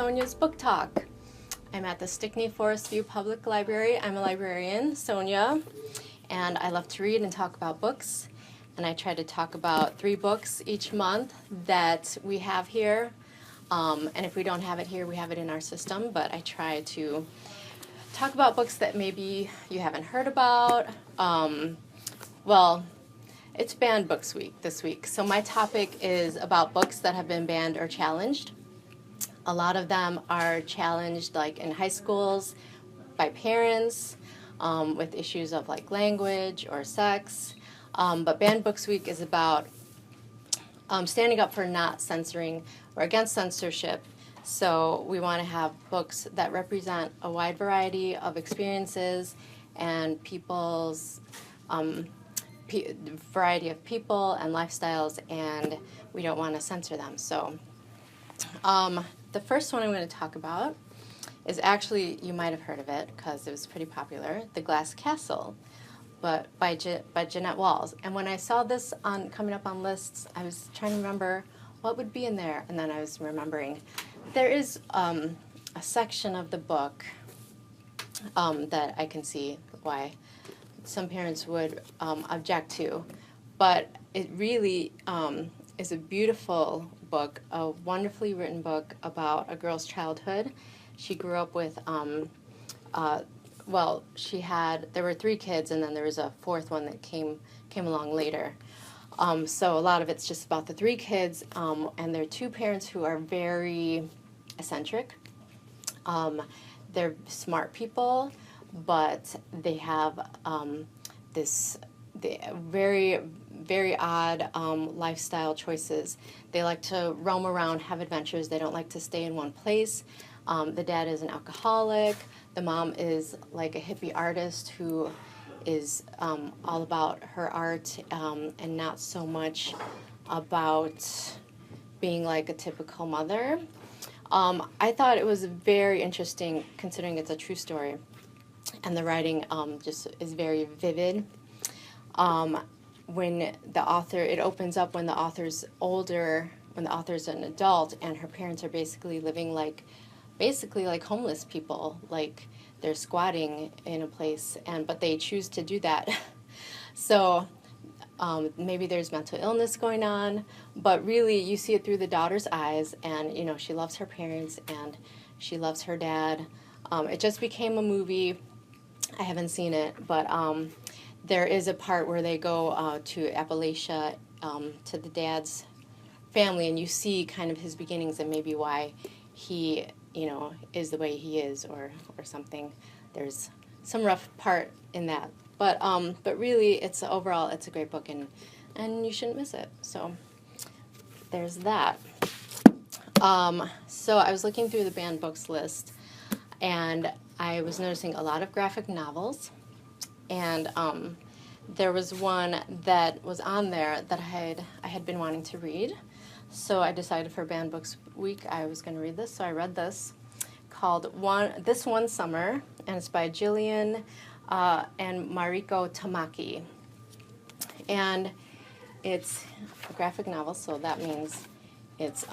Sonia's Book Talk. I'm at the Stickney-Forest View Public Library. I'm a librarian, Sonia, and I love to read and talk about books. And I try to talk about 3 books each month that we have here. And if we don't have it here, we have it in our system, but I try to talk about books that maybe you haven't heard about. Well, it's Banned Books Week this week, so my topic is about books that have been banned or challenged. A lot of them are challenged like in high schools by parents with issues of like language or sex. But Banned Books Week is about standing up for not censoring or against censorship. So we want to have books that represent a wide variety of experiences and people's variety of people and lifestyles, and we don't want to censor them. So the first one I'm going to talk about is actually, you might have heard of it because it was pretty popular, The Glass Castle, but by Jeannette Walls. And when I saw this coming up on lists, I was trying to remember what would be in there, and then I was remembering there is a section of the book that I can see why some parents would object to, but it really is a beautiful book, a wonderfully written book about a girl's childhood. She grew up with, well, there were 3 kids, and then there was a 4th one that came along later. So a lot of it's just about the 3 kids and their 2 parents who are very eccentric. They're smart people, but they have the very odd lifestyle choices. They like to roam around, have adventures. They don't like to stay in one place. The dad is an alcoholic. The mom is like a hippie artist who is all about her art and not so much about being like a typical mother. I thought it was very interesting considering it's a true story, and the writing just is very vivid. When the author, it opens up when the author's older, when the author's an adult, and her parents are basically living like homeless people, like they're squatting in a place, but they choose to do that. So maybe there's mental illness going on, but really you see it through the daughter's eyes, and you know, she loves her parents and she loves her dad. It just became a movie. I haven't seen it, but there is a part where they go to Appalachia to the dad's family, and you see kind of his beginnings and maybe why he, you know, is the way he is, or something. There's some rough part in that, but really, overall it's a great book, and you shouldn't miss it. So there's that. So I was looking through the banned books list, and I was noticing a lot of graphic novels, and there was one that was on there that I had been wanting to read. So I decided for Banned Books Week I was going to read this. So I read this, called This One Summer, and it's by Jillian and Mariko Tamaki. And it's a graphic novel, so that means it's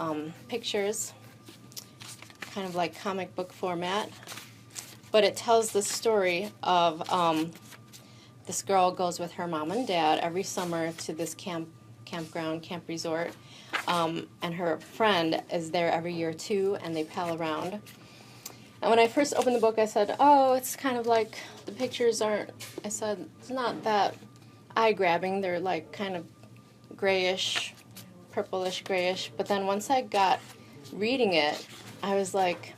pictures, kind of like comic book format. But it tells the story of this girl goes with her mom and dad every summer to this camp resort, and her friend is there every year too, and they pal around. And when I first opened the book, I said, oh, it's kind of like, the pictures aren't, I said, it's not that eye-grabbing. They're like kind of grayish, purplish grayish. But then once I got reading it, I was like,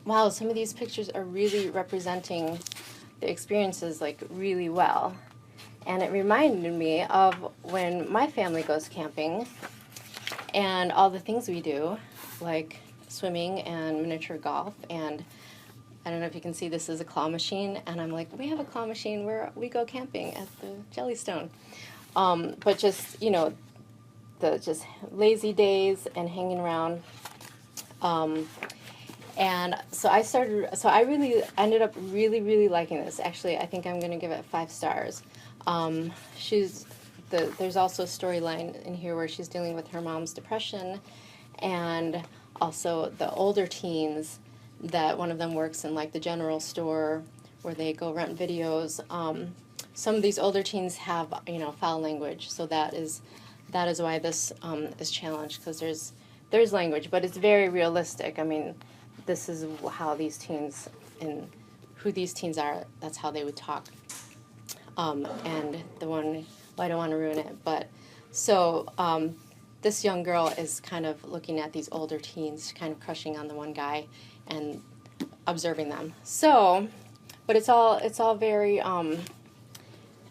wow, some of these pictures are really representing the experiences like really well. And it reminded me of when my family goes camping and all the things we do, like swimming and miniature golf. And I don't know if you can see, this is a claw machine, and I'm like, we have a claw machine where we go camping at the Jellystone. But just, you know, the just lazy days and hanging around. And so I really ended up really liking this. Actually, I think I'm going to give it 5 stars. There's also a storyline in here where she's dealing with her mom's depression, and also the older teens, that one of them works in like the general store where they go rent videos. Some of these older teens have, foul language, so that is why this is challenged, because there's language, but it's very realistic. I mean, this is how these teens and who these teens are. That's how they would talk. And the one, well, I don't want to ruin it, but so this young girl is kind of looking at these older teens, kind of crushing on the one guy and observing them. So, but it's all very.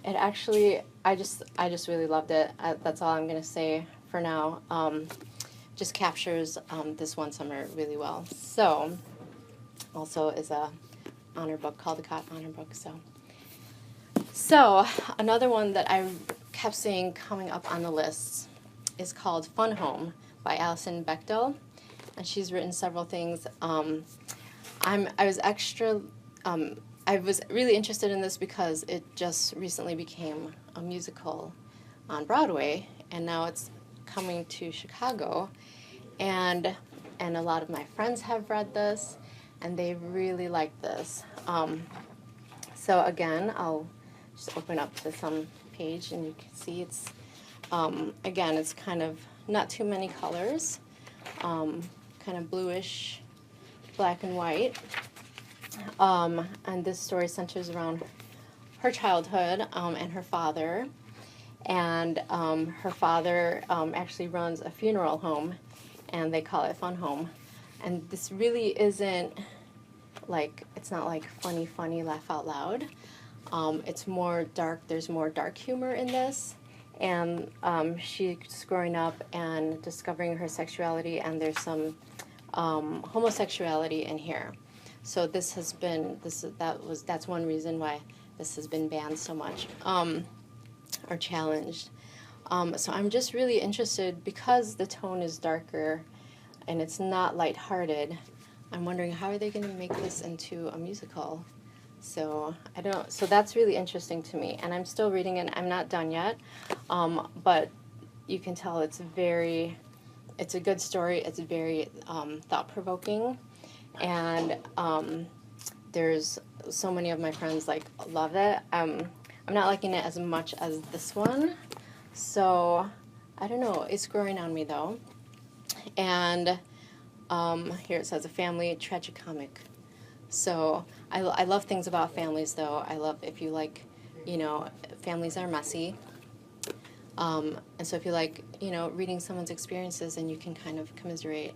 It actually, I just really loved it. That's all I'm gonna say for now. Just captures this one summer really well. So, also is a honor book called the Cott Honor Book. So another one that I kept seeing coming up on the list is called Fun Home by Alison Bechdel, and she's written several things. I was really interested in this because it just recently became a musical on Broadway, and now it's coming to Chicago, and a lot of my friends have read this, and they really like this. So again, I'll just open up to some page, and you can see it's, again, it's kind of not too many colors, kind of bluish, black and white. And this story centers around her childhood and her father. And her father actually runs a funeral home, and they call it Fun Home. And this really isn't like, it's not like funny, laugh out loud. It's more dark. There's more dark humor in this. And she's growing up and discovering her sexuality, and there's some homosexuality in here. So this has been, that's one reason why this has been banned so much, or challenged. So I'm just really interested, because the tone is darker and it's not lighthearted. I'm wondering, how are they going to make this into a musical? So so that's really interesting to me, and I'm still reading it. I'm not done yet, but you can tell it's a good story. It's very thought-provoking. And there's so many of my friends love it. I'm not liking it as much as this one, so I don't know. It's growing on me though. And here it says a family tragicomic. So I love things about families though. I love, if you like, families are messy. And so if you like, reading someone's experiences, and you can kind of commiserate,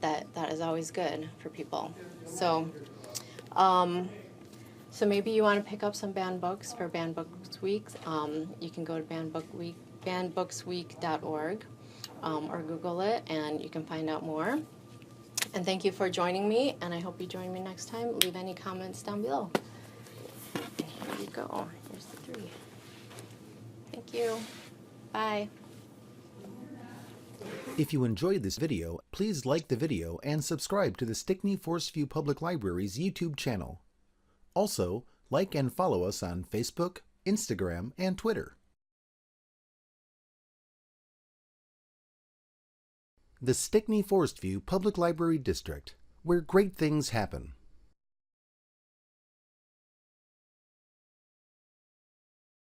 that is always good for people. So so maybe you want to pick up some banned books for Banned Books Week. You can go to bannedbooksweek.org, or Google it, and you can find out more. And thank you for joining me, and I hope you join me next time. Leave any comments down below. And here you go. Here's the 3. Thank you. Bye. If you enjoyed this video, please like the video and subscribe to the Stickney-Forest View Public Library's YouTube channel. Also, like and follow us on Facebook, Instagram, and Twitter. The Stickney-Forest View Public Library District, where great things happen.